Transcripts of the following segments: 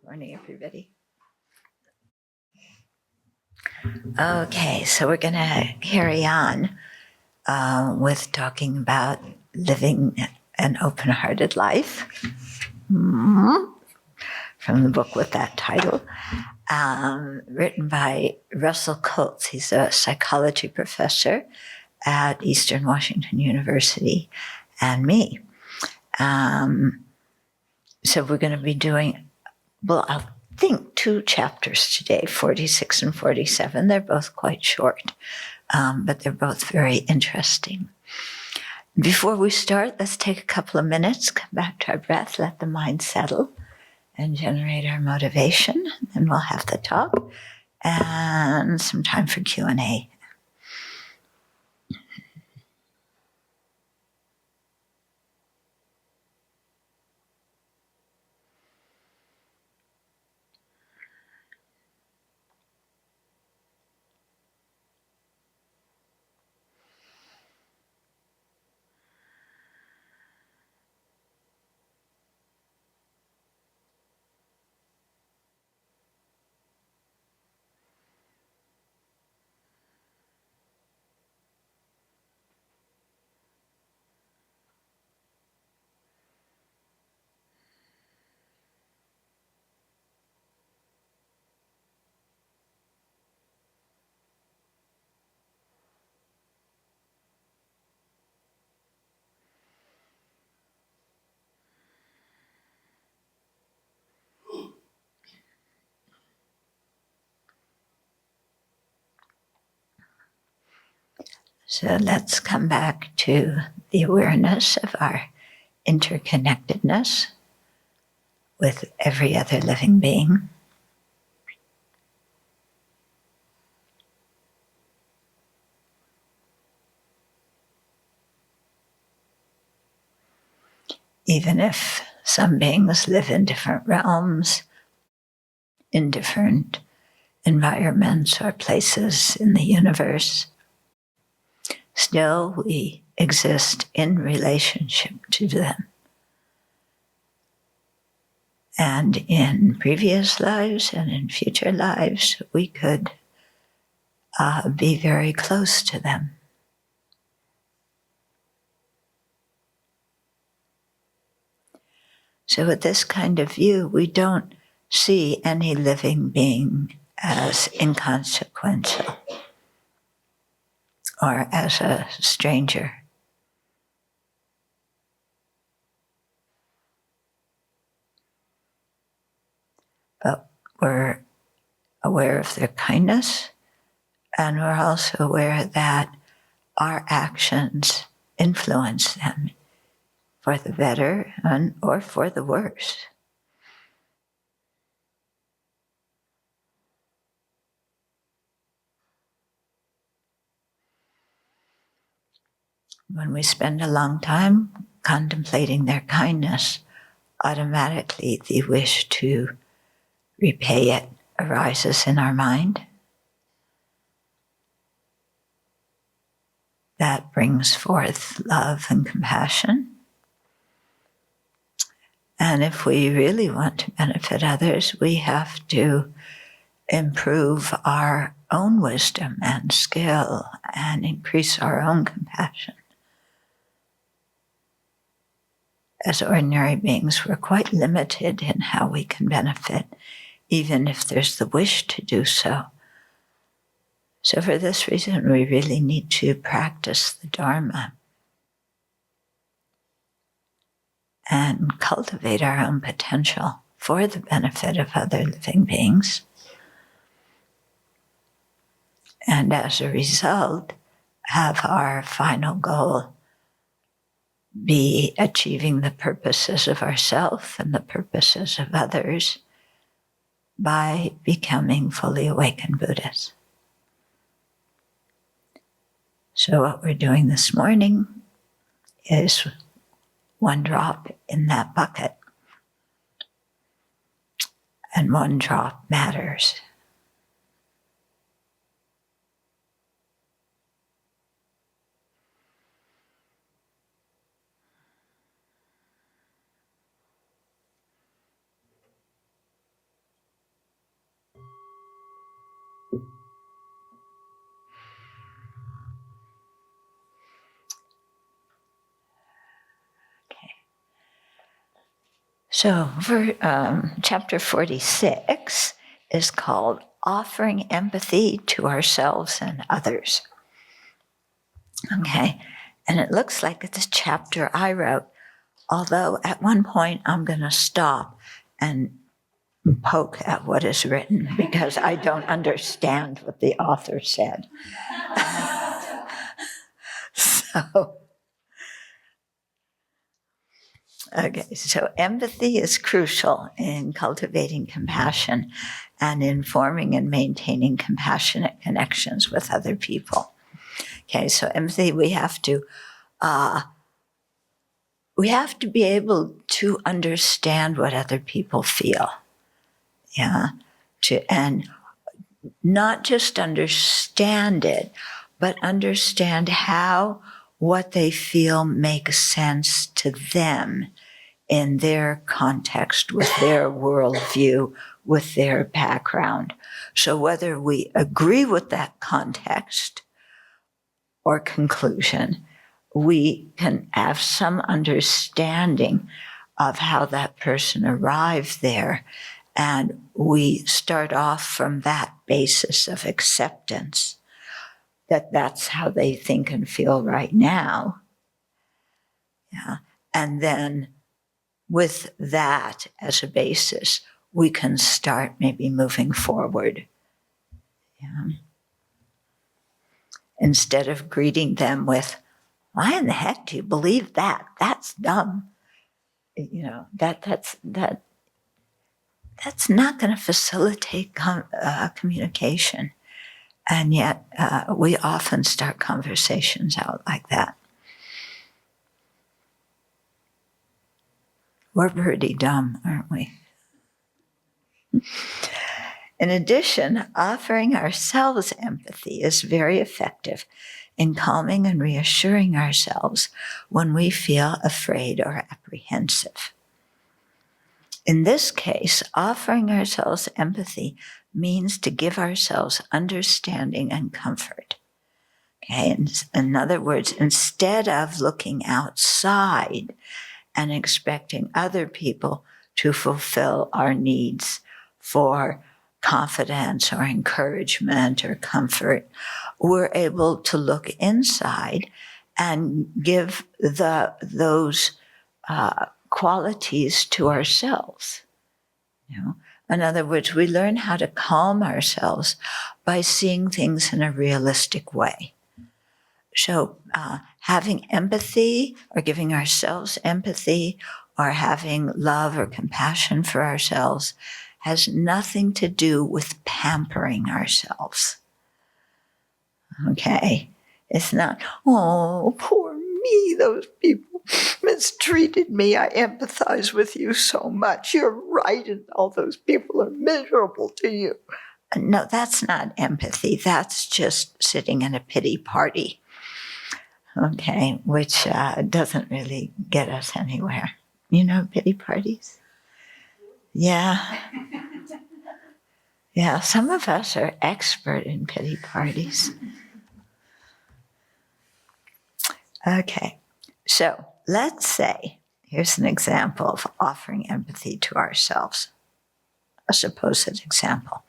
Morning, everybody. Okay, so we're going to carry on with talking about living an open-hearted life from the book with that title, written by Russell Kolts. He's a psychology professor at Eastern Washington University, and me. So we're going to be doing, I think 2 chapters today, 46 and 47. They're both quite short, but they're both very interesting. Before we start, let's take a couple of minutes, come back to our breath, let the mind settle, and generate our motivation. Then we'll have the talk and some time for Q&A. So let's come back to the awareness of our interconnectedness with every other living being. Even if some beings live in different realms, in different environments or places in the universe, still we exist in relationship to them. And in previous lives and in future lives, we could be very close to them. So with this kind of view, we don't see any living being as inconsequential or as a stranger. But we're aware of their kindness, and we're also aware that our actions influence them for the better or for the worse. When we spend a long time contemplating their kindness, automatically the wish to repay it arises in our mind. That brings forth love and compassion. And if we really want to benefit others, we have to improve our own wisdom and skill and increase our own compassion. As ordinary beings, we're quite limited in how we can benefit, even if there's the wish to do so. So for this reason, we really need to practice the Dharma and cultivate our own potential for the benefit of other living beings. And as a result, have our final goal be achieving the purposes of ourself and the purposes of others by becoming fully awakened Buddhists. So what we're doing this morning is one drop in that bucket. And one drop matters. So for chapter 46 is called Offering Empathy to Ourselves and Others. Okay, and it looks like it's a chapter I wrote, although at one point I'm going to stop and poke at what is written because I don't understand what the author said. So empathy is crucial in cultivating compassion and in forming and maintaining compassionate connections with other people. Okay, so empathy, we have to be able to understand what other people feel. Yeah, and not just understand it, but understand how what they feel makes sense to them in their context, with their worldview, with their background. So whether we agree with that context or conclusion, we can have some understanding of how that person arrived there. And we start off from that basis of acceptance, that that's how they think and feel right now. Yeah. And then with that as a basis, we can start maybe moving forward. Yeah. Instead of greeting them with, why in the heck do you believe that? That's dumb. You know, that's not going to facilitate communication. And yet we often start conversations out like that. We're pretty dumb, aren't we? In addition, offering ourselves empathy is very effective in calming and reassuring ourselves when we feel afraid or apprehensive. In this case, offering ourselves empathy means to give ourselves understanding and comfort. Okay, in other words, instead of looking outside and expecting other people to fulfill our needs for confidence or encouragement or comfort, we're able to look inside and give those qualities to ourselves. You know? In other words, we learn how to calm ourselves by seeing things in a realistic way. So having empathy or giving ourselves empathy or having love or compassion for ourselves has nothing to do with pampering ourselves. Okay? It's not, oh, poor me, those people mistreated me. I empathize with you so much. You're right, and all those people are miserable to you. No, that's not empathy. That's just sitting in a pity party. Okay, which doesn't really get us anywhere. You know pity parties? Yeah. Yeah, some of us are expert in pity parties. Okay, so let's say, here's an example of offering empathy to ourselves, a supposed example.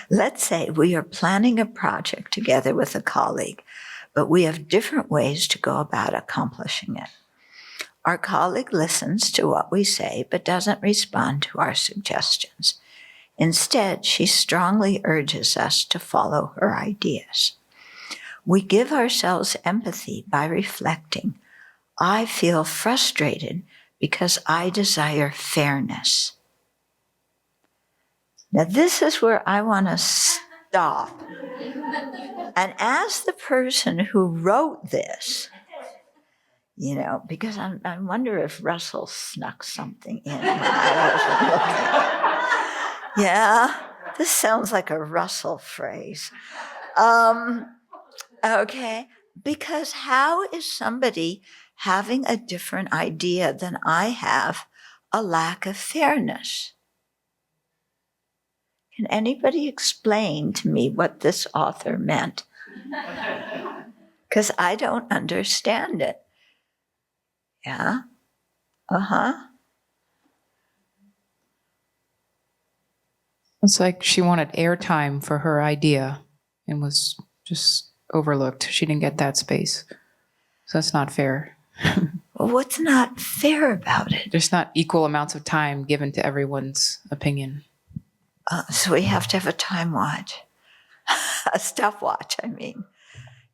Let's say we are planning a project together with a colleague, but we have different ways to go about accomplishing it. Our colleague listens to what we say, but doesn't respond to our suggestions. Instead, she strongly urges us to follow her ideas. We give ourselves empathy by reflecting, I feel frustrated because I desire fairness. Now, this is where I want to stop and ask the person who wrote this, you know, because I wonder if Russell snuck something in when I wasn't looking. Yeah, this sounds like a Russell phrase. Okay, because how is somebody having a different idea than I have a lack of fairness? Can anybody explain to me what this author meant? Because I don't understand it. Yeah? Uh-huh. It's like she wanted airtime for her idea and was just overlooked. She didn't get that space. So that's not fair. Well, what's not fair about it? There's not equal amounts of time given to everyone's opinion. So we have to have a time watch. A stopwatch, I mean.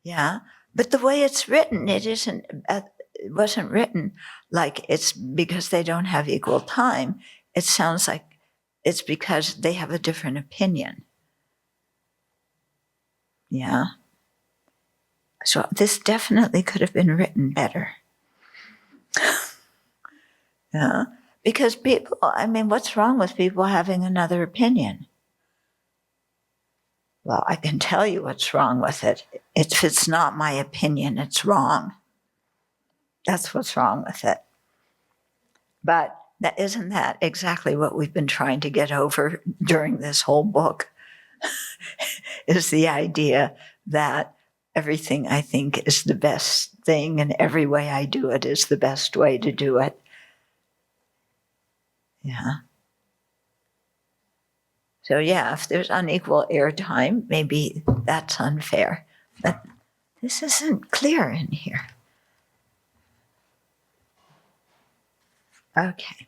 Yeah? But the way it's written, it wasn't written like it's because they don't have equal time. It sounds like it's because they have a different opinion. Yeah? So this definitely could have been written better. Yeah? Because people, I mean, what's wrong with people having another opinion? Well, I can tell you what's wrong with it. If it's not my opinion, it's wrong. That's what's wrong with it. But isn't that exactly what we've been trying to get over during this whole book? Is the idea that everything I think is the best thing and every way I do it is the best way to do it. Yeah. So yeah, if there's unequal airtime, maybe that's unfair. But this isn't clear in here. Okay.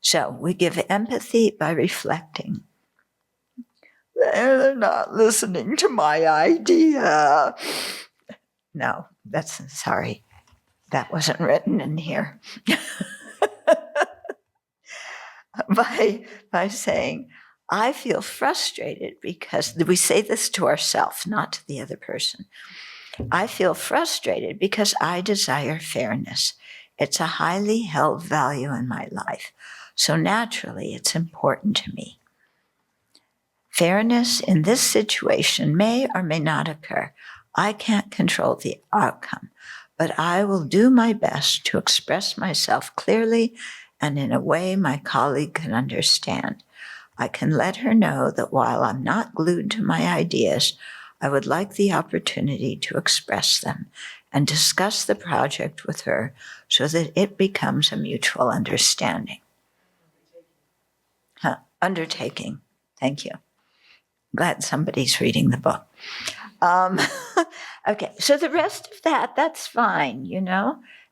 So we give empathy by reflecting. They're not listening to my idea. No, sorry. That wasn't written in here. by saying, I feel frustrated because we say this to ourselves, not to the other person. I feel frustrated because I desire fairness. It's a highly held value in my life. So naturally, it's important to me. Fairness in this situation may or may not occur. I can't control the outcome, but I will do my best to express myself clearly and in a way my colleague can understand. I can let her know that while I'm not glued to my ideas, I would like the opportunity to express them and discuss the project with her so that it becomes a mutual understanding. Undertaking. Thank you. Glad somebody's reading the book. Okay, so the rest of that's fine,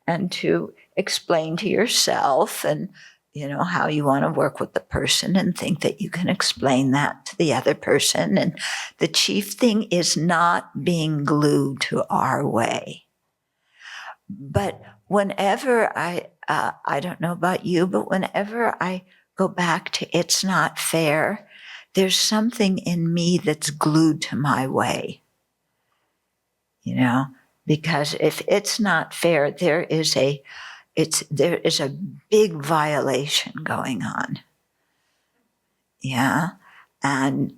and to explain to yourself and, how you want to work with the person and think that you can explain that to the other person. And the chief thing is not being glued to our way. But whenever I don't know about you, but whenever I go back to it's not fair, there's something in me that's glued to my way, because if it's not fair, there is a big violation going on. Yeah. And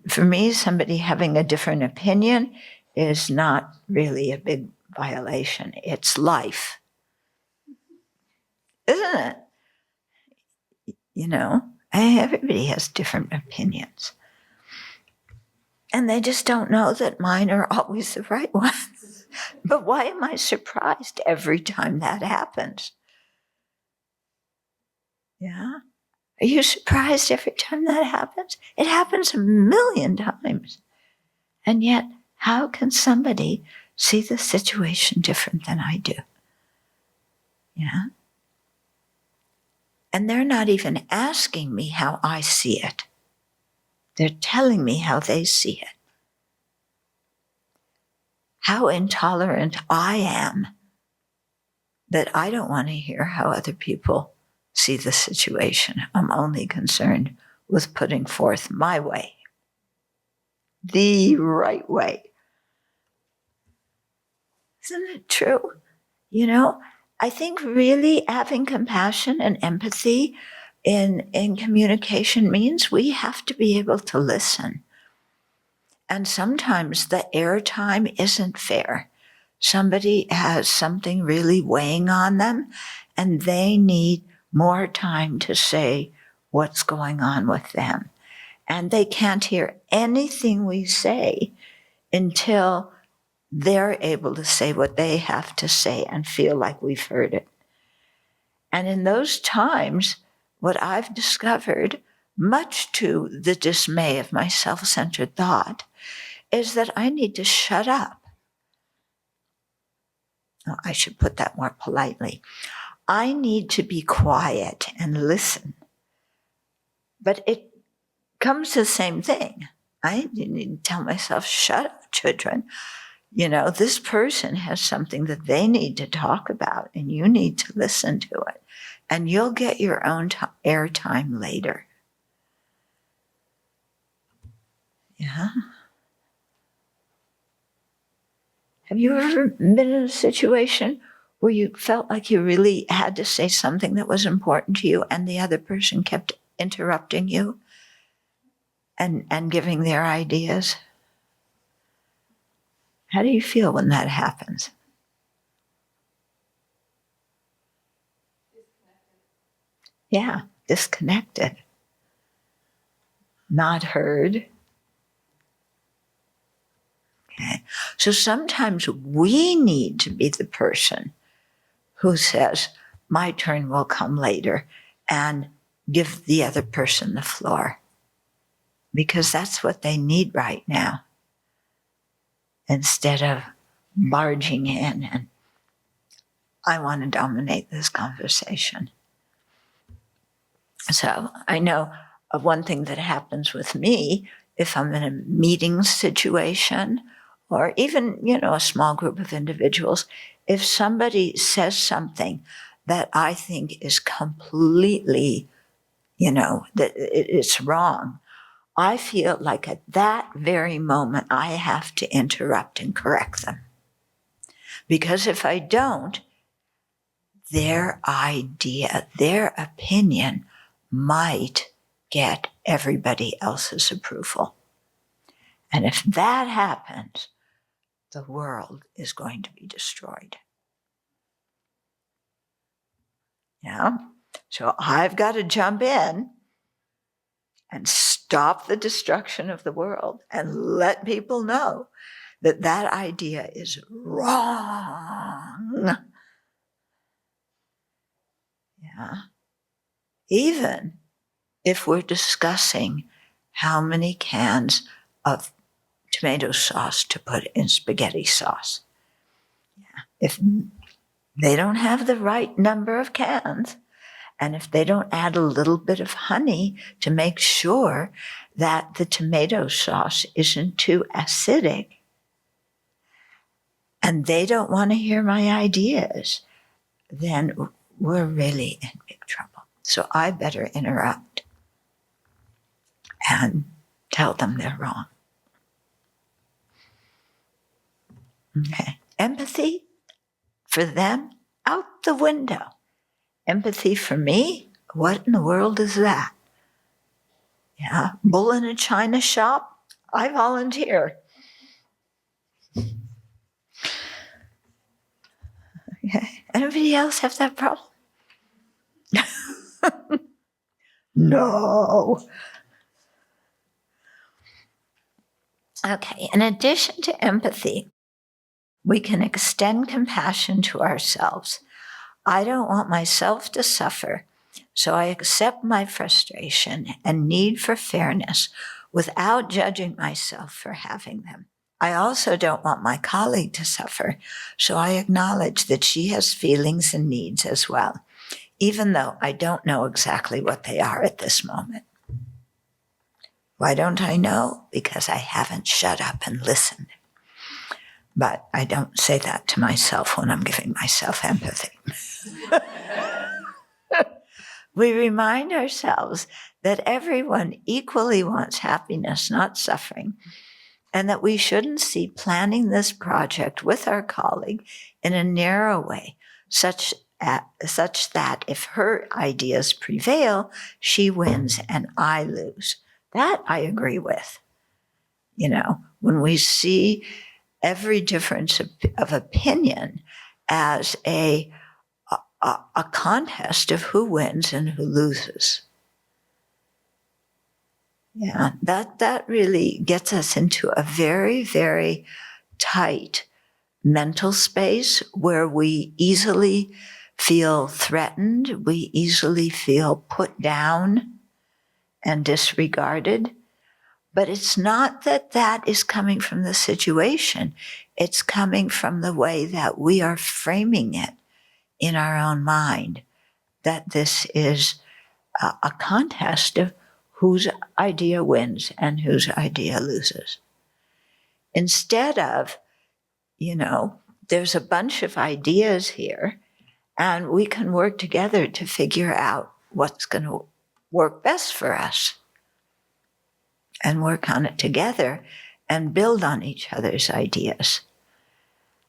for me, somebody having a different opinion is not really a big violation. It's life. Isn't it? Everybody has different opinions. And they just don't know that mine are always the right ones. But why am I surprised every time that happens? Yeah? Are you surprised every time that happens? It happens a million times. And yet, how can somebody see the situation different than I do? Yeah? And they're not even asking me how I see it. They're telling me how they see it. How intolerant I am that I don't want to hear how other people see the situation. I'm only concerned with putting forth my way, the right way. Isn't it true? I think really having compassion and empathy in communication means we have to be able to listen. And sometimes the airtime isn't fair. Somebody has something really weighing on them, and they need more time to say what's going on with them. And they can't hear anything we say until they're able to say what they have to say and feel like we've heard it. And in those times, what I've discovered, much to the dismay of my self-centered thought, is that I need to shut up. Oh, I should put that more politely. I need to be quiet and listen. But it comes to the same thing. I need to tell myself, shut up, Chodron. You know, this person has something that they need to talk about, and you need to listen to it. And you'll get your own airtime later. Yeah. Have you ever been in a situation where you felt like you really had to say something that was important to you and the other person kept interrupting you and giving their ideas? How do you feel when that happens? Yeah, disconnected. Not heard. Okay. So sometimes we need to be the person who says, my turn will come later, and give the other person the floor. Because that's what they need right now. Instead of barging in and, I want to dominate this conversation. So I know of one thing that happens with me if I'm in a meeting situation or even, a small group of individuals. If somebody says something that I think is completely, that it's wrong, I feel like at that very moment I have to interrupt and correct them. Because if I don't, their idea, their opinion might get everybody else's approval. And if that happens, the world is going to be destroyed. Yeah? So I've got to jump in and stop the destruction of the world and let people know that that idea is wrong. Yeah. Even if we're discussing how many cans of tomato sauce to put in spaghetti sauce. Yeah. If they don't have the right number of cans, and if they don't add a little bit of honey to make sure that the tomato sauce isn't too acidic, and they don't want to hear my ideas, then we're really in big trouble. So I better interrupt and tell them they're wrong. Okay. Empathy for them, out the window. Empathy for me, what in the world is that? Yeah, bull in a china shop, I volunteer. Okay. Anybody else have that problem? No. Okay, in addition to empathy, we can extend compassion to ourselves. I don't want myself to suffer, so I accept my frustration and need for fairness without judging myself for having them. I also don't want my colleague to suffer, so I acknowledge that she has feelings and needs as well, even though I don't know exactly what they are at this moment. Why don't I know? Because I haven't shut up and listened. But I don't say that to myself when I'm giving myself empathy. We remind ourselves that everyone equally wants happiness, not suffering, and that we shouldn't see planning this project with our colleague in a narrow way, such that if her ideas prevail, she wins and I lose. That I agree with. When we see every difference of opinion as a contest of who wins and who loses. Yeah, that really gets us into a very, very tight mental space where we easily feel threatened, we easily feel put down and disregarded. But it's not that that is coming from the situation. It's coming from the way that we are framing it in our own mind, that this is a contest of whose idea wins and whose idea loses. Instead of, there's a bunch of ideas here, and we can work together to figure out what's going to work best for us and work on it together and build on each other's ideas.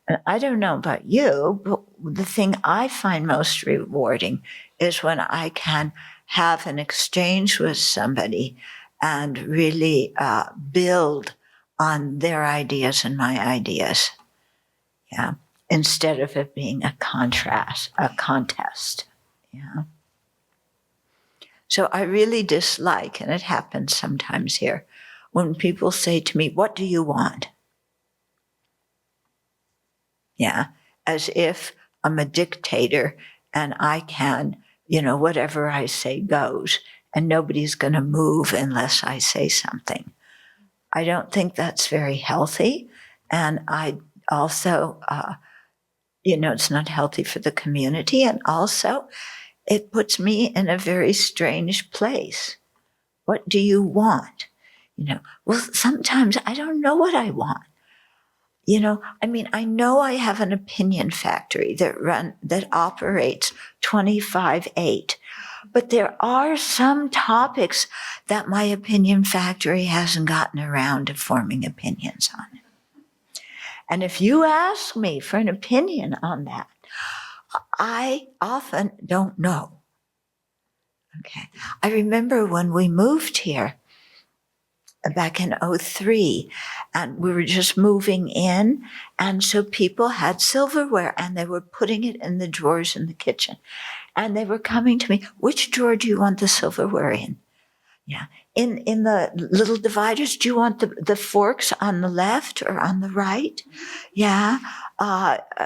And I don't know about you, but the thing I find most rewarding is when I can have an exchange with somebody and really build on their ideas and my ideas. Yeah. Instead of it being a contest. Yeah. So I really dislike, and it happens sometimes here, when people say to me, "What do you want?" Yeah, as if I'm a dictator and I can, whatever I say goes, and nobody's going to move unless I say something. I don't think that's very healthy. And I also, it's not healthy for the community. And also, it puts me in a very strange place. What do you want? Well, sometimes I don't know what I want. I know I have an opinion factory that operates 25/8, but there are some topics that my opinion factory hasn't gotten around to forming opinions on. And if you ask me for an opinion on that, I often don't know. Okay. I remember when we moved here back in 2003, and we were just moving in, and so people had silverware and they were putting it in the drawers in the kitchen, and they were coming to me, "Which drawer do you want the silverware in?" Yeah, in the little dividers, do you want the forks on the left or on the right? Yeah.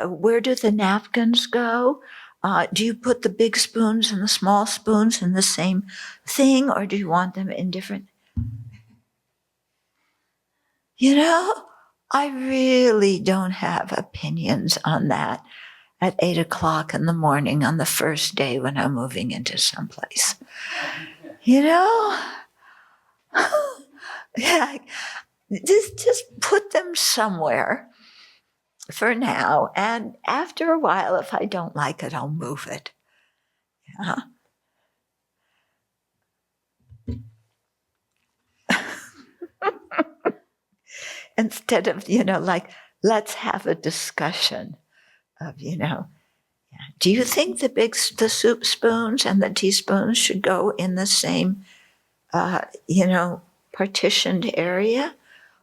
Where do the napkins go? Do you put the big spoons and the small spoons in the same thing, or do you want them in different? I really don't have opinions on that at 8:00 in the morning on the first day when I'm moving into someplace. Yeah, just put them somewhere for now. And after a while, if I don't like it, I'll move it. Yeah. Instead of, let's have a discussion of, do you think the soup spoons and the teaspoons should go in the same, partitioned area,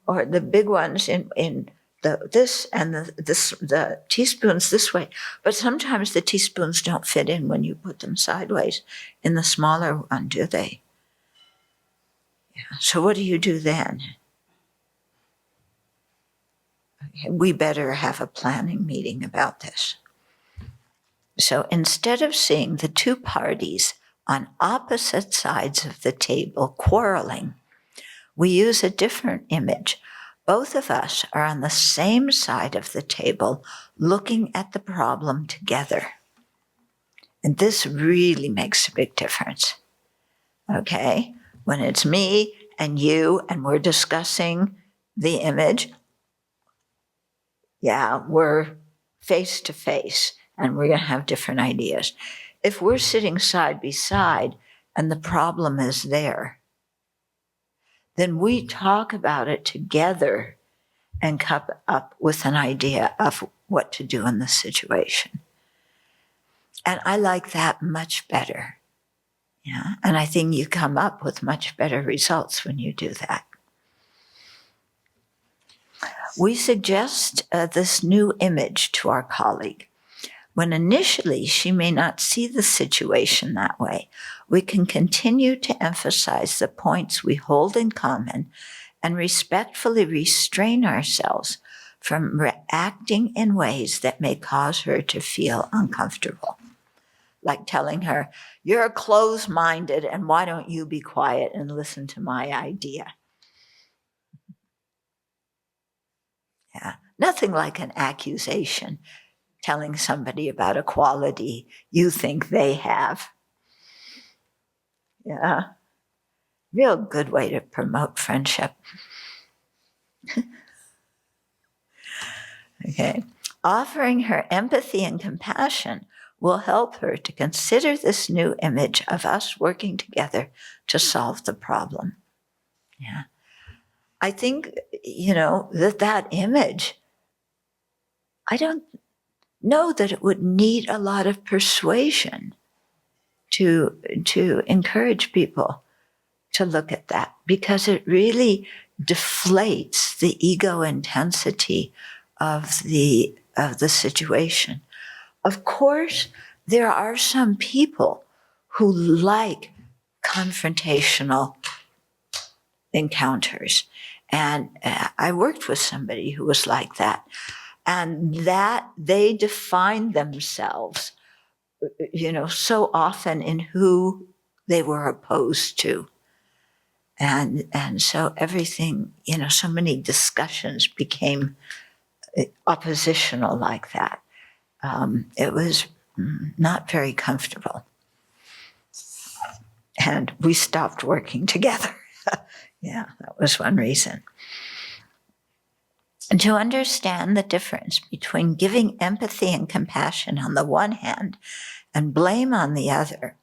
or the big ones in this and the teaspoons this way? But sometimes the teaspoons don't fit in when you put them sideways in the smaller one, do they? Yeah. So what do you do then? We better have a planning meeting about this. So instead of seeing the two parties on opposite sides of the table quarreling, we use a different image. Both of us are on the same side of the table looking at the problem together. And this really makes a big difference. Okay? When it's me and you and we're discussing the image, yeah, we're face to face and we're going to have different ideas. If we're sitting side by side and the problem is there, then we talk about it together and come up with an idea of what to do in the situation. And I like that much better. Yeah, and I think you come up with much better results when you do that. We suggest this new image to our colleague. When initially she may not see the situation that way, we can continue to emphasize the points we hold in common and respectfully restrain ourselves from reacting in ways that may cause her to feel uncomfortable. Like telling her, "You're closed-minded, and why don't you be quiet and listen to my idea?" Yeah, nothing like an accusation, telling somebody about a quality you think they have. Yeah, real good way to promote friendship. Okay, offering her empathy and compassion will help her to consider this new image of us working together to solve the problem. Yeah. I think, that image, I don't know that it would need a lot of persuasion to encourage people to look at that, because it really deflates the ego intensity of the situation. Of course, there are some people who like confrontational encounters. And I worked with somebody who was like that. And that they define themselves, so often in who they were opposed to. And so everything, so many discussions became oppositional like that. It was not very comfortable. And we stopped working together. Yeah, that was one reason. And to understand the difference between giving empathy and compassion on the one hand and blame on the other,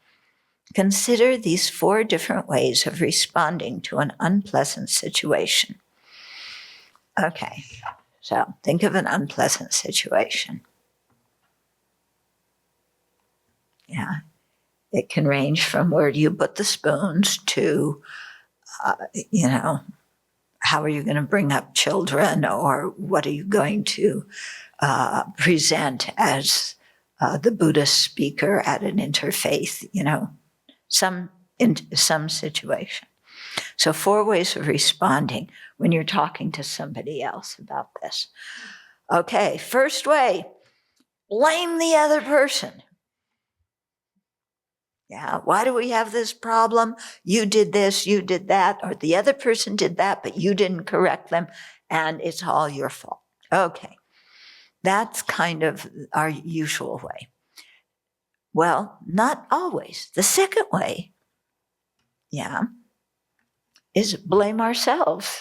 consider these 4 different ways of responding to an unpleasant situation. Okay, so think of an unpleasant situation. Yeah, it can range from where do you put the spoons to, how are you going to bring up children, or what are you going to present as the Buddhist speaker at an interfaith, some situation. So 4 ways of responding when you're talking to somebody else about this. Okay, first way, blame the other person. Yeah, why do we have this problem? You did this, you did that, or the other person did that, but you didn't correct them, and it's all your fault. Okay, that's kind of our usual way. Well, not always. The second way, is blame ourselves.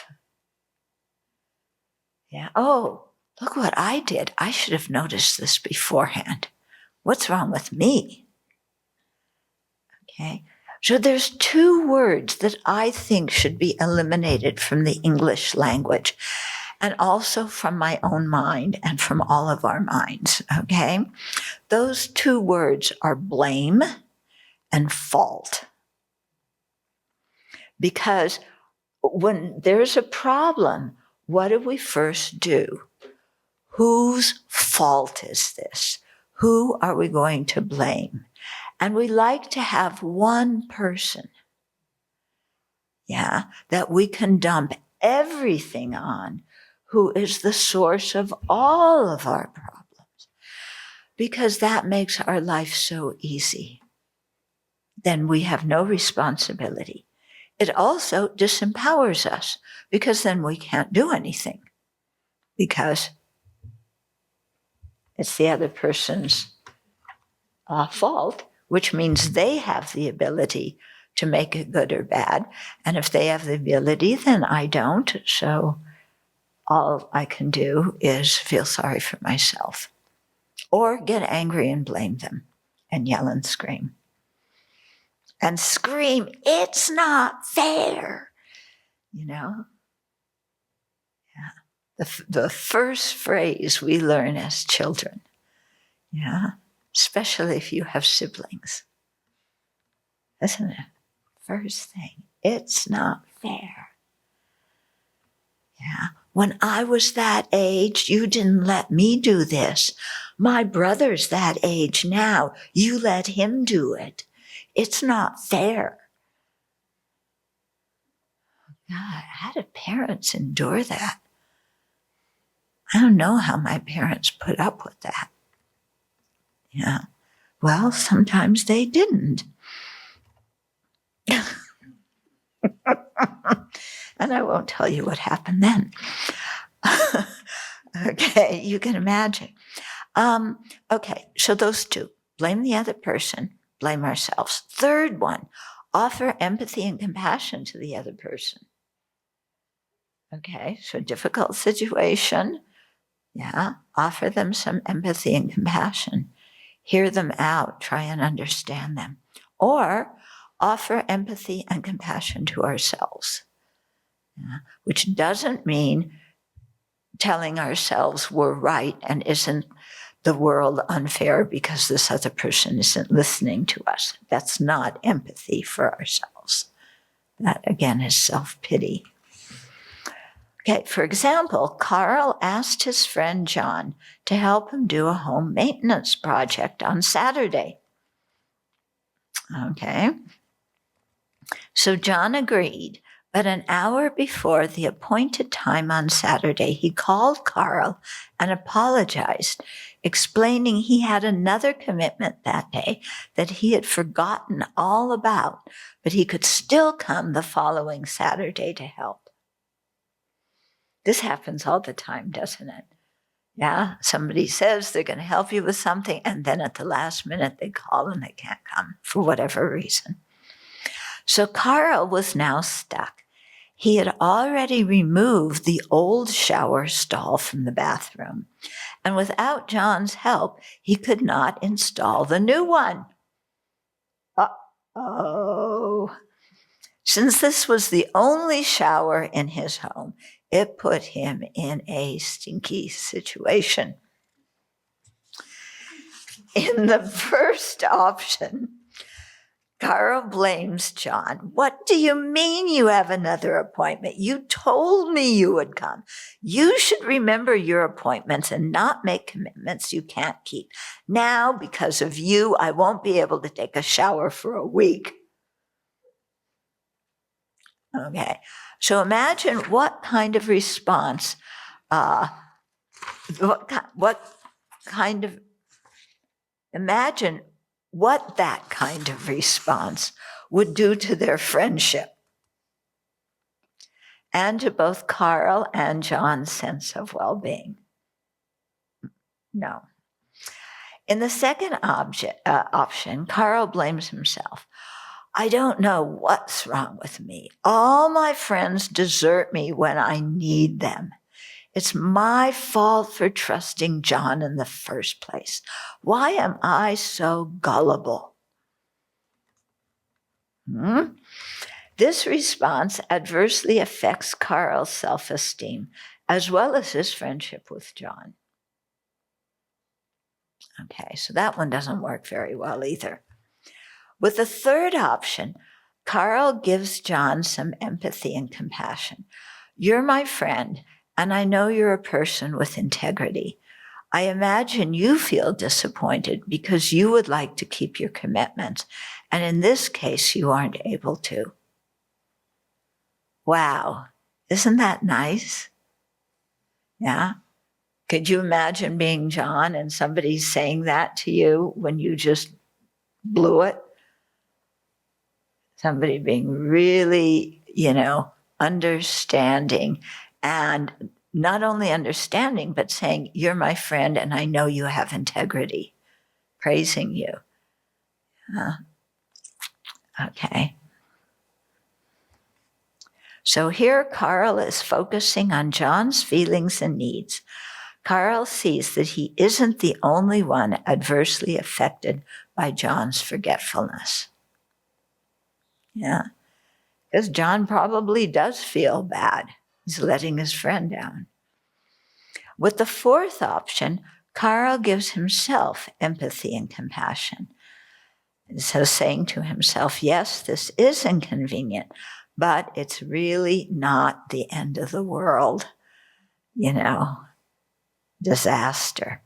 Yeah, oh, look what I did. I should have noticed this beforehand. What's wrong with me? Okay, so there's 2 words that I think should be eliminated from the English language, and also from my own mind and from all of our minds, okay? Those 2 words are blame and fault. Because when there's a problem, what do we first do? Whose fault is this? Who are we going to blame? And we like to have one person, that we can dump everything on, who is the source of all of our problems, because that makes our life so easy. Then we have no responsibility. It also disempowers us, because then we can't do anything, because it's the other person's fault, which means they have the ability to make it good or bad. And if they have the ability, then I don't. So all I can do is feel sorry for myself, or get angry and blame them and yell and scream. And scream, "It's not fair!" The first phrase we learn as children, especially if you have siblings, isn't it? First thing, it's not fair. When I was that age, you didn't let me do this. My brother's that age now. You let him do it. It's not fair. God, how did parents endure that? I don't know how my parents put up with that. Yeah. Well, sometimes they didn't. And I won't tell you what happened then. Okay, you can imagine. Okay, so those two, blame the other person, blame ourselves. Third one, offer empathy and compassion to the other person. Okay, so difficult situation, yeah, offer them some empathy and compassion. Hear them out, try and understand them. Or offer empathy and compassion to ourselves, yeah, which doesn't mean telling ourselves we're right and isn't the world unfair because this other person isn't listening to us. That's not empathy for ourselves. That, again, is self-pity. Okay, for example, Carl asked his friend John to help him do a home maintenance project on Saturday. Okay, so John agreed, but an hour before the appointed time on Saturday, he called Carl and apologized, explaining he had another commitment that day that he had forgotten all about, but he could still come the following Saturday to help. This happens all the time, doesn't it? Yeah, somebody says they're going to help you with something, and then at the last minute they call and they can't come for whatever reason. So Carl was now stuck. He had already removed the old shower stall from the bathroom, and without John's help, he could not install the new one. Uh-oh. Since this was the only shower in his home, it put him in a stinky situation. In the first option, Carl blames John. What do you mean you have another appointment? You told me you would come. You should remember your appointments and not make commitments you can't keep. Now, because of you, I won't be able to take a shower for a week. Okay, so imagine what kind of response, imagine what that kind of response would do to their friendship and to both Carl and John's sense of well-being. No. In the second option, Carl blames himself. I don't know what's wrong with me. All my friends desert me when I need them. It's my fault for trusting John in the first place. Why am I so gullible? This response adversely affects Carl's self-esteem as well as his friendship with John. Okay, so that one doesn't work very well either. With the third option, Carl gives John some empathy and compassion. You're my friend, and I know you're a person with integrity. I imagine you feel disappointed because you would like to keep your commitments, and in this case, you aren't able to. Wow, isn't that nice? Yeah? Could you imagine being John and somebody saying that to you when you just blew it? Somebody being really, understanding, and not only understanding, but saying, you're my friend and I know you have integrity, praising you. Okay. So here Carl is focusing on John's feelings and needs. Carl sees that he isn't the only one adversely affected by John's forgetfulness. Yeah, because John probably does feel bad. He's letting his friend down. With the fourth option, Carl gives himself empathy and compassion. So saying to himself, yes, this is inconvenient, but it's really not the end of the world. disaster.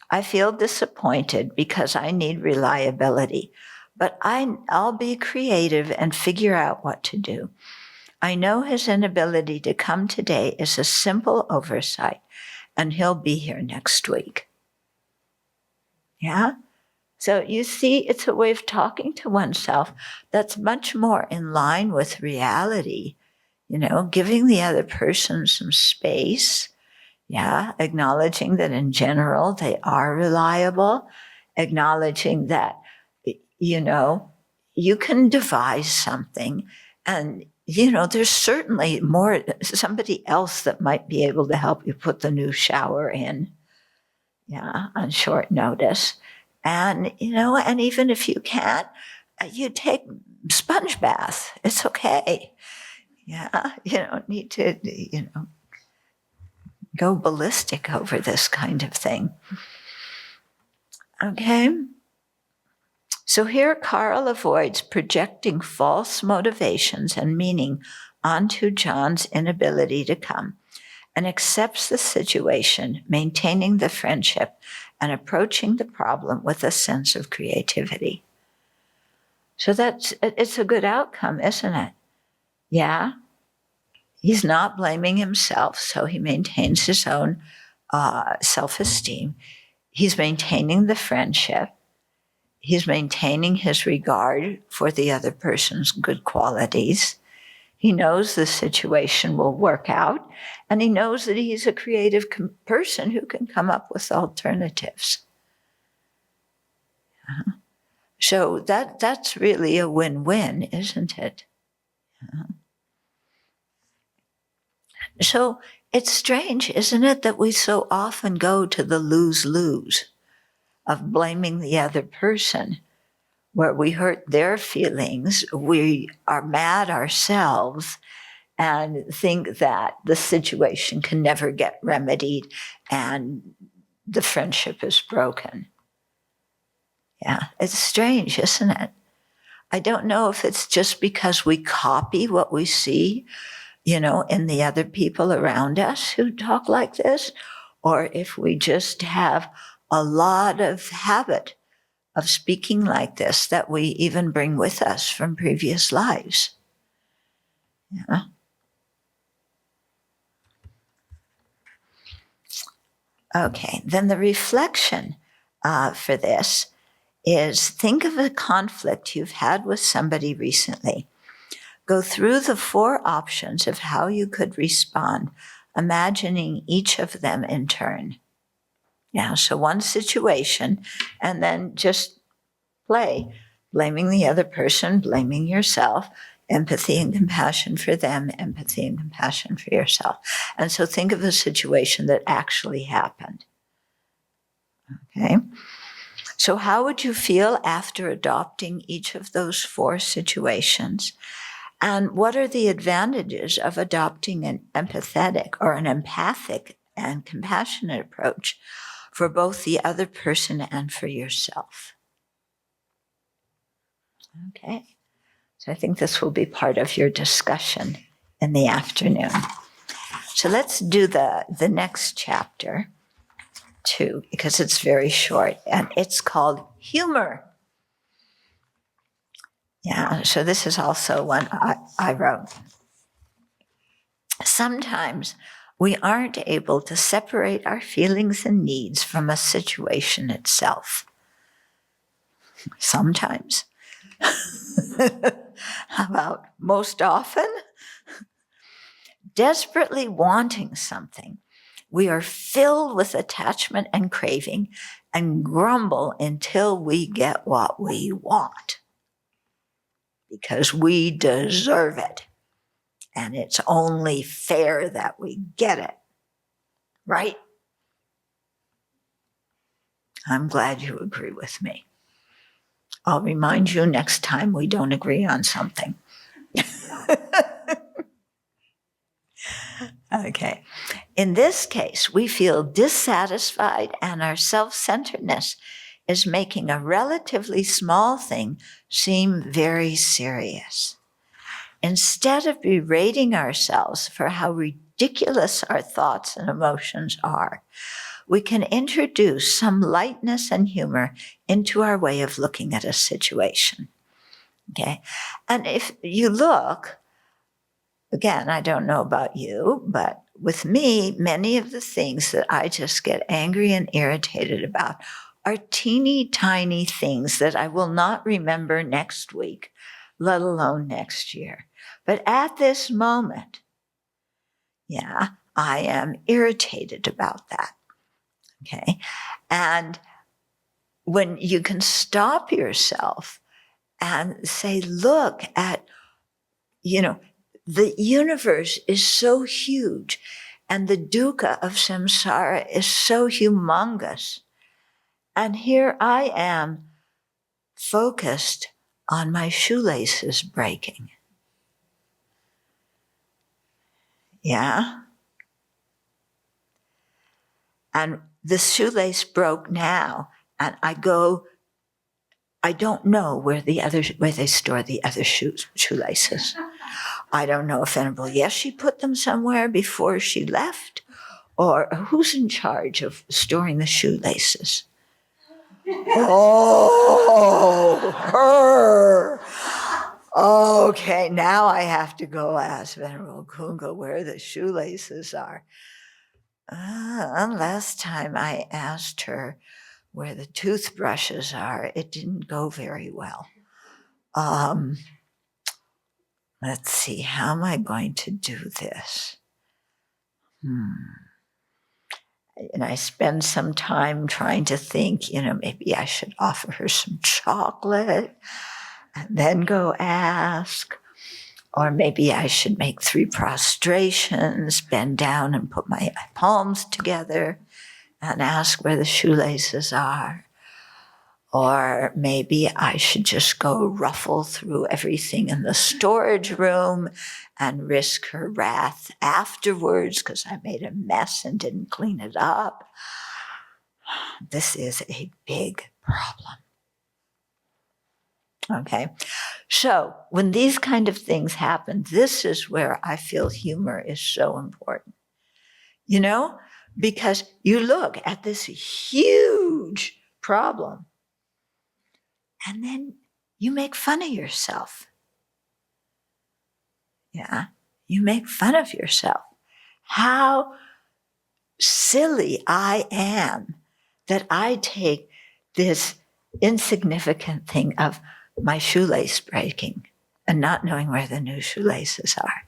I feel disappointed because I need reliability, but I'll be creative and figure out what to do. I know his inability to come today is a simple oversight, and he'll be here next week. Yeah? So you see, it's a way of talking to oneself that's much more in line with reality, giving the other person some space. Yeah, acknowledging that in general they are reliable, acknowledging that, you can devise something and, there's certainly somebody else that might be able to help you put the new shower in, on short notice. And, and even if you can't, you take sponge bath. It's okay. Yeah, you don't need to, go ballistic over this kind of thing. Okay? So here Carl avoids projecting false motivations and meaning onto John's inability to come and accepts the situation, maintaining the friendship and approaching the problem with a sense of creativity. So it's a good outcome, isn't it? Yeah? He's not blaming himself, so he maintains his own self-esteem. He's maintaining the friendship. He's maintaining his regard for the other person's good qualities. He knows the situation will work out, and he knows that he's a creative person who can come up with alternatives. So that's really a win-win, isn't it? So it's strange, isn't it, that we so often go to the lose-lose of blaming the other person, where we hurt their feelings, we are mad ourselves, and think that the situation can never get remedied and the friendship is broken. Yeah, it's strange, isn't it? I don't know if it's just because we copy what we see, in the other people around us who talk like this, or if we just have a lot of habit of speaking like this that we even bring with us from previous lives. Yeah. Okay, then the reflection for this is think of a conflict you've had with somebody recently. Go through the 4 options of how you could respond, imagining each of them in turn. Yeah, so one situation, and then just play, blaming the other person, blaming yourself, empathy and compassion for them, empathy and compassion for yourself. And so think of a situation that actually happened. Okay? So how would you feel after adopting each of those 4 situations? And what are the advantages of adopting an empathetic or an empathic and compassionate approach for both the other person and for yourself? Okay, so I think this will be part of your discussion in the afternoon. So let's do the next chapter too, because it's very short, and it's called Humor. Yeah, so this is also one I wrote. Sometimes we aren't able to separate our feelings and needs from a situation itself. Sometimes. How about most often? Desperately wanting something, we are filled with attachment and craving and grumble until we get what we want. Because we deserve it. And it's only fair that we get it. Right? I'm glad you agree with me. I'll remind you next time we don't agree on something. Okay. In this case, we feel dissatisfied and our self-centeredness is making a relatively small thing seem very serious. Instead of berating ourselves for how ridiculous our thoughts and emotions are, we can introduce some lightness and humor into our way of looking at a situation. Okay? And if you look, again, I don't know about you, but with me, many of the things that I just get angry and irritated about are teeny tiny things that I will not remember next week, let alone next year. But at this moment, I am irritated about that. Okay? And when you can stop yourself and say, look at, the universe is so huge and the dukkha of samsara is so humongous. And here I am focused on my shoelaces breaking. Yeah? And the shoelace broke now, and I don't know where they store the other shoelaces. I don't know if Venerable Yeshe put them somewhere before she left, or who's in charge of storing the shoelaces. Oh, her. Okay, now I have to go ask Venerable Kunga where the shoelaces are. Last time I asked her where the toothbrushes are, it didn't go very well. Let's see, how am I going to do this? And I spend some time trying to think, maybe I should offer her some chocolate and then go ask. Or maybe I should make 3 prostrations, bend down and put my palms together and ask where the shoelaces are. Or maybe I should just go ruffle through everything in the storage room and risk her wrath afterwards because I made a mess and didn't clean it up. This is a big problem. Okay, so when these kind of things happen, this is where I feel humor is so important. Because you look at this huge problem and then you make fun of yourself. Yeah, you make fun of yourself. How silly I am that I take this insignificant thing of my shoelace breaking and not knowing where the new shoelaces are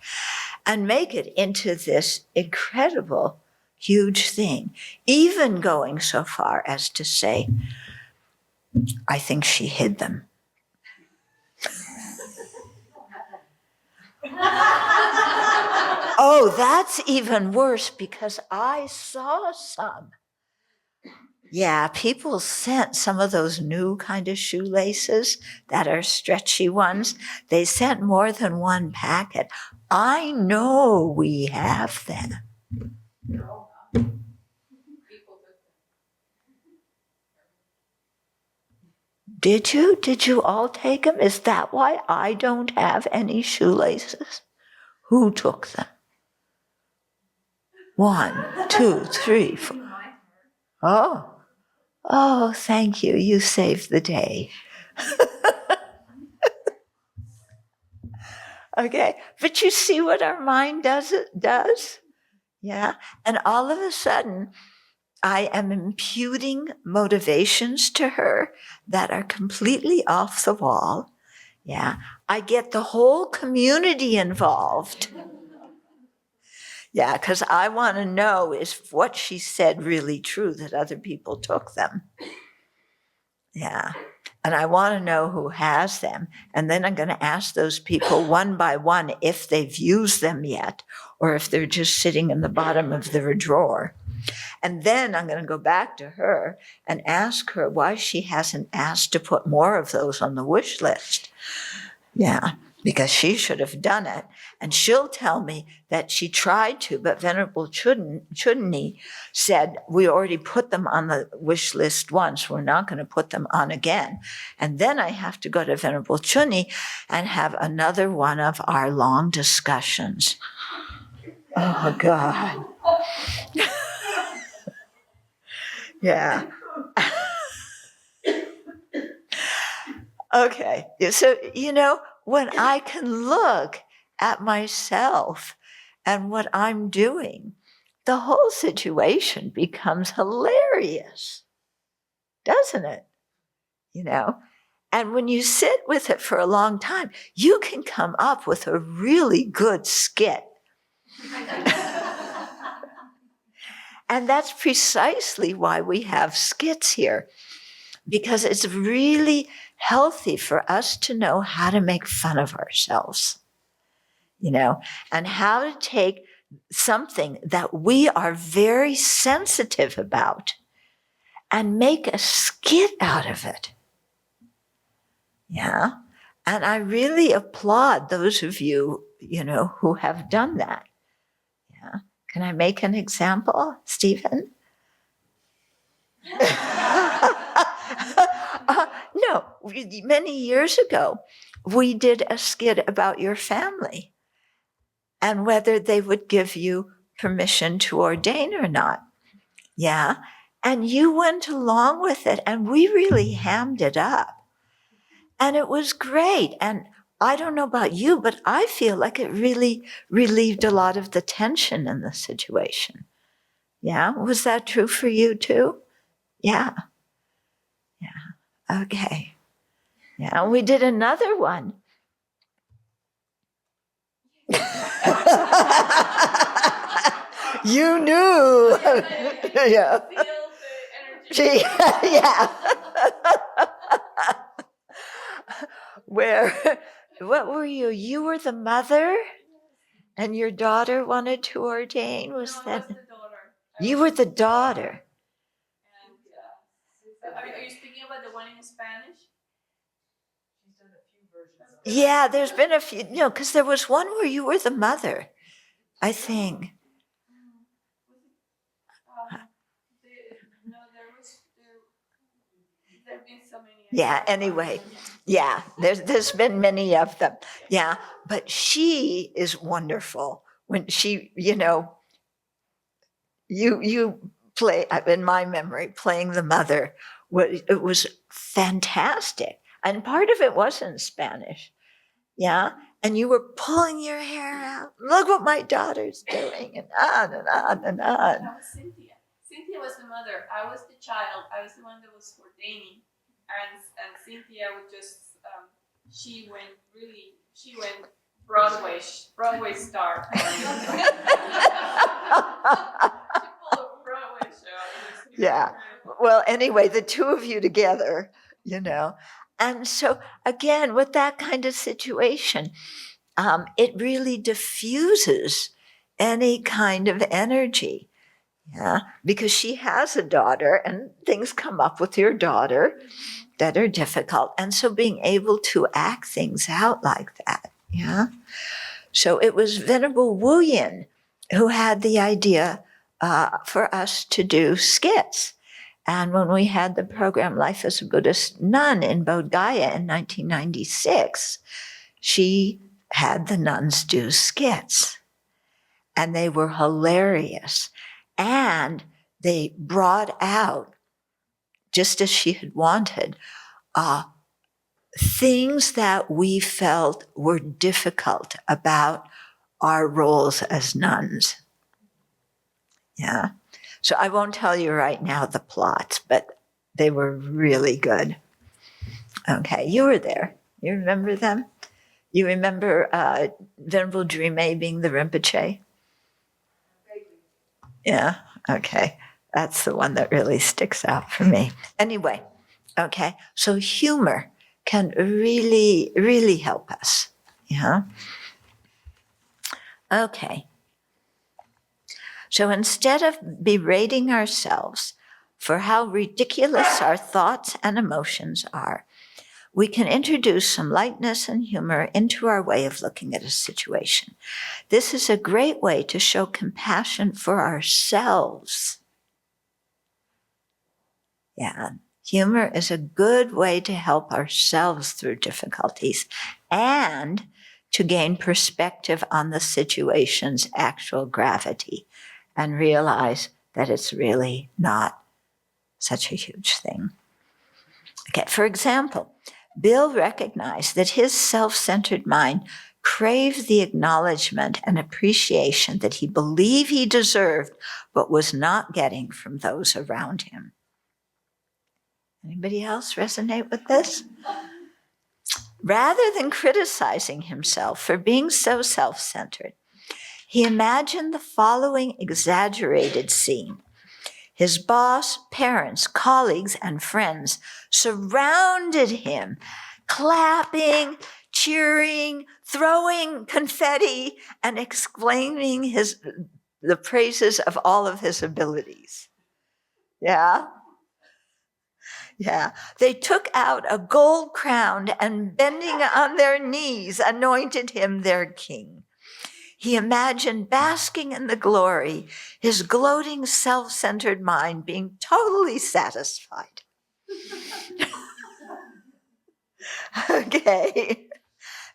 and make it into this incredible, huge thing, even going so far as to say, I think she hid them. Oh, that's even worse because I saw some. Yeah, people sent some of those new kind of shoelaces that are stretchy ones. They sent more than one packet. I know we have them. Did you? Did you all take them? Is that why I don't have any shoelaces? Who took them? 1, 2, 3, 4. Oh, thank you. You saved the day. Okay, but you see what our mind does? Yeah, and all of a sudden, I am imputing motivations to her that are completely off the wall. Yeah, I get the whole community involved. Yeah, because I want to know, is what she said really true, that other people took them? Yeah, and I want to know who has them. And then I'm going to ask those people one by one if they've used them yet, or if they're just sitting in the bottom of their drawer. And then I'm going to go back to her and ask her why she hasn't asked to put more of those on the wish list. Yeah, because she should have done it. And she'll tell me that she tried to, but Venerable Chodron said, we already put them on the wish list once. We're not going to put them on again. And then I have to go to Venerable Chodron and have another one of our long discussions. Oh, God. Yeah. Okay. So, when I can look at myself and what I'm doing, the whole situation becomes hilarious, doesn't it? And when you sit with it for a long time, you can come up with a really good skit. And that's precisely why we have skits here, because it's really healthy for us to know how to make fun of ourselves, and how to take something that we are very sensitive about and make a skit out of it. Yeah. And I really applaud those of you, who have done that. Yeah. Can I make an example, Stephen? No, many years ago, we did a skit about your family and whether they would give you permission to ordain or not. Yeah. And you went along with it, and we really hammed it up. And it was great. And I don't know about you, but I feel like it really relieved a lot of the tension in the situation. Yeah. Was that true for you too? Yeah. Yeah. Okay. Yeah. And we did another one. You knew. Yeah. Yeah. What were you? You were the mother, and your daughter wanted to ordain? Was No, that? I was the daughter. You were the daughter. And are you speaking about the one in Spanish? She's done a few versions. Yeah, there's been a few. No, because there was one where you were the mother, I think. There've been so many. Yeah, anyway. Yeah, there's been many of them. Yeah, but she is wonderful. When she, you play, in my memory, playing the mother, it was fantastic. And part of it was in Spanish. Yeah. And you were pulling your hair out. Look what my daughter's doing, and on and on and on. That was Cynthia. Cynthia was the mother. I was the child. I was the one that was ordaining. And Cynthia would just, she went Broadway star. She pulled a Broadway show. Yeah. Well, anyway, the two of you together, And so, again, with that kind of situation, it really diffuses any kind of energy. Yeah. Because she has a daughter, and things come up with your daughter that are difficult. And so being able to act things out like that. Yeah. So it was Venerable Wu Yin who had the idea for us to do skits. And when we had the program Life as a Buddhist Nun in Bodh Gaya in 1996, she had the nuns do skits. And they were hilarious. And they brought out, just as she had wanted, things that we felt were difficult about our roles as nuns. Yeah. So I won't tell you right now the plots, but they were really good. Okay, you were there. You remember them? You remember Venerable Dreame being the Rinpoche? Yeah, okay. That's the one that really sticks out for me. Anyway, okay, so humor can really, really help us. Yeah. Okay. So instead of berating ourselves for how ridiculous our thoughts and emotions are, we can introduce some lightness and humor into our way of looking at a situation. This is a great way to show compassion for ourselves. Yeah, humor is a good way to help ourselves through difficulties and to gain perspective on the situation's actual gravity and realize that it's really not such a huge thing. Okay, for example, Bill recognized that his self-centered mind craved the acknowledgement and appreciation that he believed he deserved but was not getting from those around him. Anybody else resonate with this? Rather than criticizing himself for being so self-centered, he imagined the following exaggerated scene. His boss, parents, colleagues, and friends surrounded him, clapping, cheering, throwing confetti, and exclaiming the praises of all of his abilities. Yeah? Yeah. They took out a gold crown and bending on their knees, anointed him their king. He imagined basking in the glory, his gloating, self-centered mind being totally satisfied. Okay.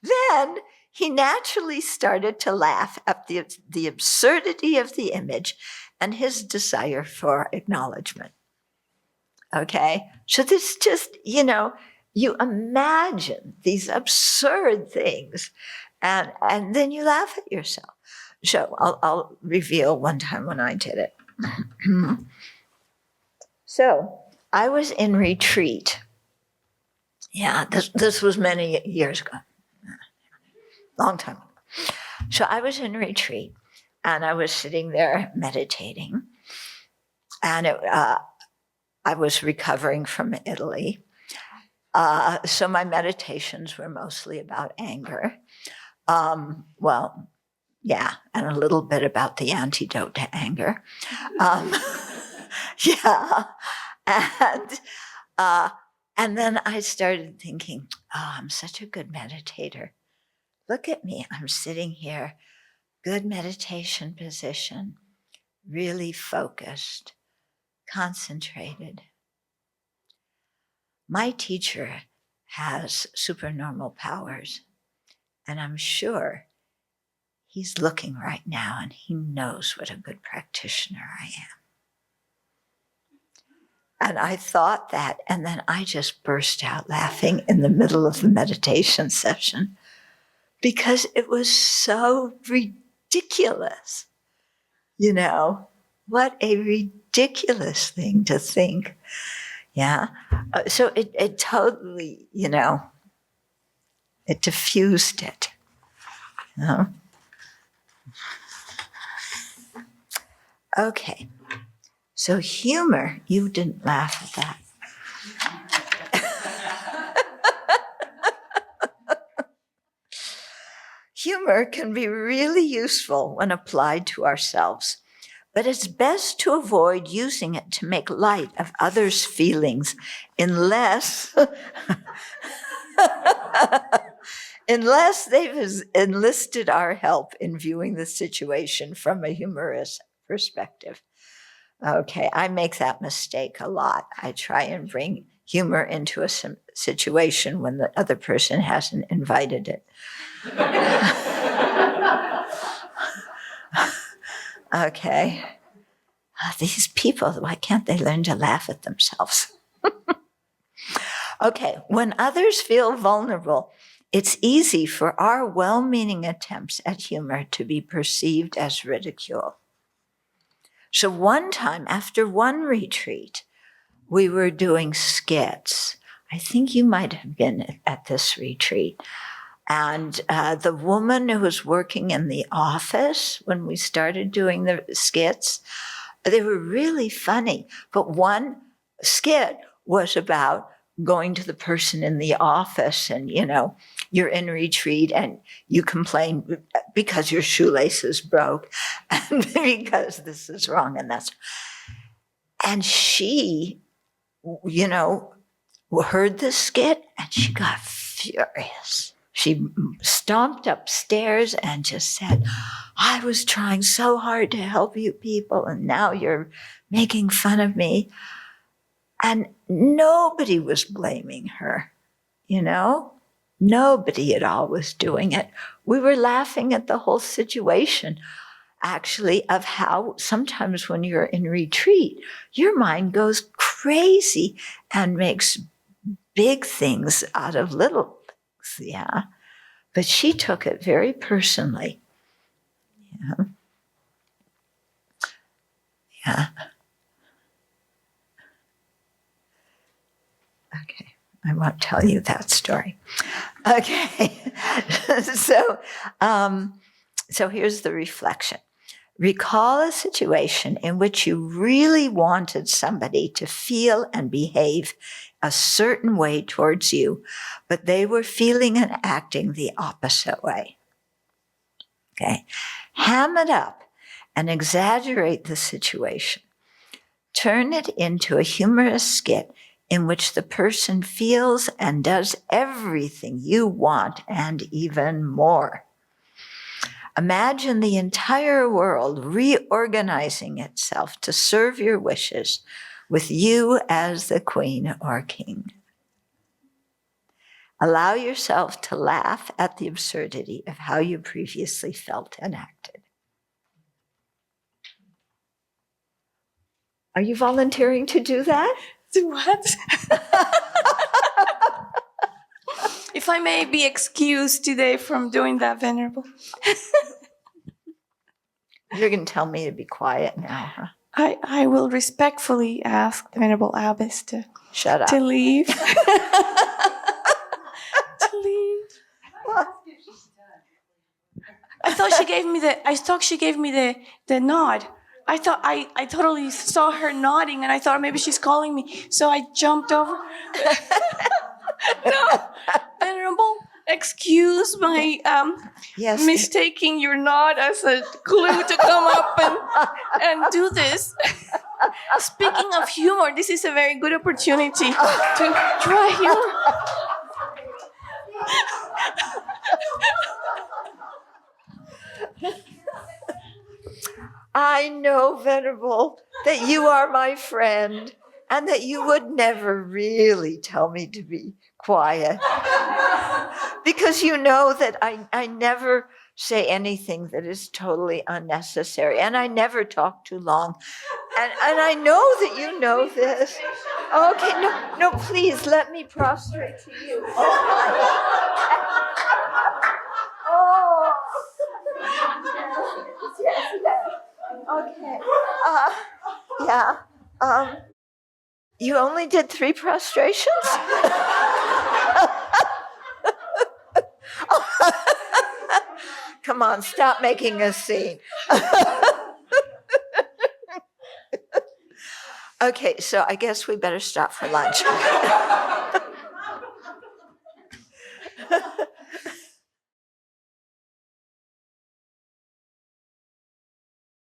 Then he naturally started to laugh at the absurdity of the image and his desire for acknowledgement. Okay? So this just, you imagine these absurd things and then you laugh at yourself. So I'll reveal one time when I did it. So I was in retreat. Yeah, this was many years ago. Long time ago. So I was in retreat and I was sitting there meditating. And I was recovering from Italy. So my meditations were mostly about anger. And a little bit about the antidote to anger. And then I started thinking, I'm such a good meditator. Look at me, I'm sitting here, good meditation position, really focused, concentrated. My teacher has supernormal powers, and I'm sure he's looking right now and he knows what a good practitioner I am. And I thought that, and then I just burst out laughing in the middle of the meditation session because it was so ridiculous. What a ridiculous thing to think. Yeah. So it totally, it diffused it. Okay. So humor, you didn't laugh at that. Humor can be really useful when applied to ourselves, but it's best to avoid using it to make light of others' feelings unless they've enlisted our help in viewing the situation from a humorous perspective. Okay, I make that mistake a lot. I try and bring humor into a situation when the other person hasn't invited it. Okay. These people, why can't they learn to laugh at themselves? Okay, when others feel vulnerable, it's easy for our well-meaning attempts at humor to be perceived as ridicule. So one time, after one retreat, we were doing skits. I think you might have been at this retreat. And the woman who was working in the office when we started doing the skits, they were really funny. But one skit was about going to the person in the office and, you're in retreat and you complain because your shoelaces broke and because this is wrong and that's. And she, heard the skit and she got furious. She stomped upstairs and just said, I was trying so hard to help you people and now you're making fun of me. And nobody was blaming her, Nobody at all was doing it. We were laughing at the whole situation, actually, of how sometimes when you're in retreat, your mind goes crazy and makes big things out of little things, yeah. But she took it very personally. Yeah. Yeah. Okay, I won't tell you that story. Okay, so here's the reflection. Recall a situation in which you really wanted somebody to feel and behave a certain way towards you, but they were feeling and acting the opposite way. Okay, ham it up and exaggerate the situation. Turn it into a humorous skit in which the person feels and does everything you want and even more. Imagine the entire world reorganizing itself to serve your wishes with you as the queen or king. Allow yourself to laugh at the absurdity of how you previously felt and acted. Are you volunteering to do that? What? If I may be excused today from doing that, Venerable. You're going to tell me to be quiet now, huh? I will respectfully ask the Venerable Abbess to Shut up. to leave. To leave. I thought she gave me the nod. I thought I totally saw her nodding, and I thought maybe she's calling me. So I jumped over. No, Venerable, excuse my Yes. mistaking your nod as a clue to come up and do this. Speaking of humor, this is a very good opportunity to try humor. I know, Venerable, that you are my friend and that you would never really tell me to be quiet. Because you know that I never say anything that is totally unnecessary, and I never talk too long. And I know that you know this. Okay, no, please let me prostrate to you. Oh. Yes. Okay. Yeah. You only did 3 prostrations? Come on, stop making a scene. Okay, so I guess we better stop for lunch.